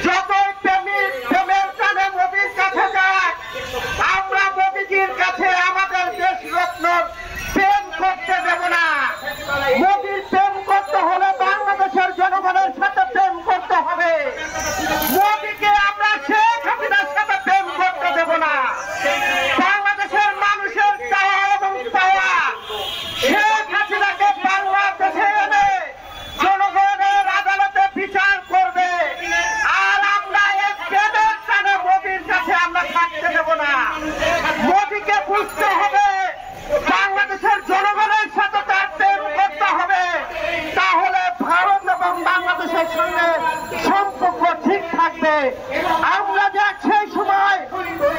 যতই প্রেমের টানে মোদির কাছে যাক, আমরা মোদিজির কাছে আমাদের দেশ রত্ন প্রেম করতে দেব না। মোদির প্রেম করতে হলে বাংলাদেশের জনগণের সাথে প্রেম করতে হবে। মোদিকে আমরা শেখ হাসিনার সাথে প্রেম করতে দেব না। বাংলাদেশের মানুষের চাওয়া এবং পাওয়া শেখ হাসিনাকে বাংলাদেশে এনে জনগণের আদালতে বিচার করবে। আর আমরা এক প্রেমের টানে মোদির কাছে আমরা থাকতে দেব না। মোদিকে বুঝতে হবে বাংলাদেশের জনগণের সাথে তার প্রেম করতে হবে, তাহলে ভারত এবং বাংলাদেশের সঙ্গে সম্পর্ক ঠিক থাকবে। আমরা যে সেই সময়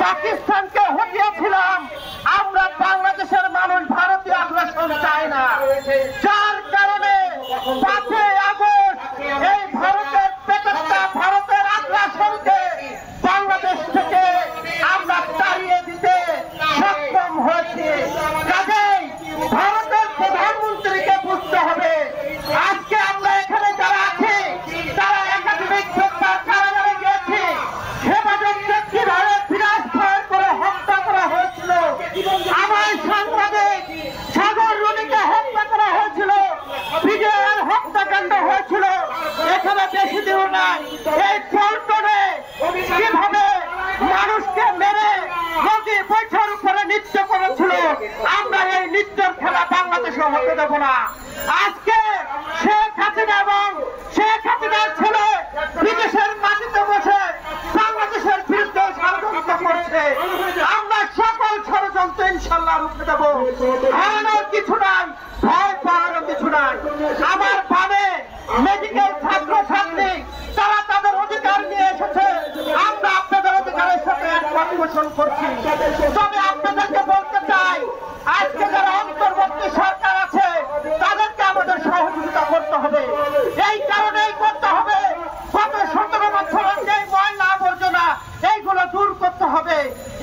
পাকিস্তানকে হটিয়েছিলাম, আমরা বাংলাদেশের মানুষ ভারতীয় আগ্রাসন চাই না। যার কারণে 5 আগস্ট এই ভারতের পেটেটা ভারতের আগ্রাসনকে বাংলাদেশ থেকে আমরা তাড়িয়ে দিতে সক্ষম হয়েছি। কাজেই ভারতের প্রধানমন্ত্রীকে বুঝতে হবে আজকে আমরা এখানে যারা আছি তারা একাডেমিক কারাগারে গিয়েছি। হেফাজতকে কিভাবে বিরাট ভয় করে হত্যা করা হয়েছিল, আমার সাংবাদিক সাগর রনিকে হত্যা করা হয়েছিল, বিজয়ের হত্যাকাণ্ড হয়েছিল। এখানে বেশি দিন নাই এই পল্টনে কিভাবে মানুষকে মেরে নদী বৈঠের উপরে নৃত্য করেছিল। আমরা এই নৃত্যের খেলা বাংলাদেশে হতে দেব না। আজকে শেখ হাসিনা এবং শেখ হাসিনার ছেলে বিদেশের মাটিতে বসে বাংলাদেশের বিরুদ্ধে ষড়যন্ত্র করছে। আমরা সকল ষড়যন্ত্র ইনশাল্লাহ রুখে দেব। হারানোর কিছু নাই, ভয় পাওয়ারও কিছু নাই। আমার বামে মেডিকেল ছাত্র ছাত্রী তারা তাদের অধিকার নিয়ে এসেছে। আমরা আপনাদের অধিকারের সাথে একমত পোষণ করছি। তবে আপনাদেরকে বলতে চাই আজকে যারা অন্তর্বর্তী সরকার আছে তাদেরকে আমাদের সহযোগিতা করতে হবে। এই কারণেই করতে হবে গত 17 বছরের যে ময়লা আবর্জনা এইগুলো দূর করতে হবে।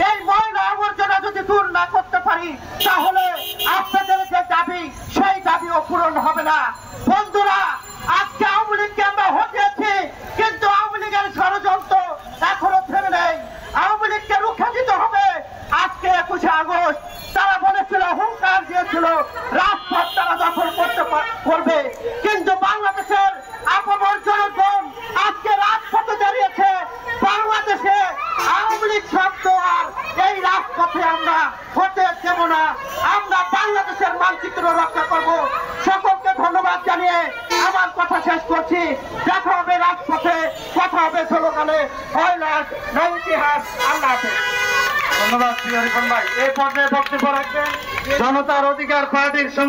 এই ময়লা আবর্জনা যদি দূর না করতে পারি তাহলে আপনাদের যে দাবি সেই দাবিও পূরণ হবে না। বন্ধুরা, আজকে আওয়ামী লীগকে আমরা হটিয়েছি, কিন্তু আওয়ামী লীগের ষড়যন্ত্র এখনো থেমে নেই। আওয়ামী লীগকে রুখে দিতে হবে। আজকে 21 আগস্ট তারা বলেছিল, হুঙ্কার দিয়েছিল রাজপথ তারা দখল করবে, কিন্তু বাংলাদেশের আপামর জনগণ আজকে রাজপথে দাঁড়িয়েছে। বাংলাদেশে আওয়ামী লীগ শব্দ আর এই রাজপথে আমরা হতে দেব না। আমরা বাংলাদেশের মানচিত্র রক্ষা করব। সকলকে ধন্যবাদ জানিয়ে আমার কথা শেষ করছি। দেখা হবে রাজপথে, কথা হবে স্লোগানে। নয় ইতিহাস। আল্লাহ হাফেজ। ধন্যবাদ প্রিয় রিপন ভাই। এই পর্যায়ে বক্তব্য রাখবেন জনতার অধিকার পার্টির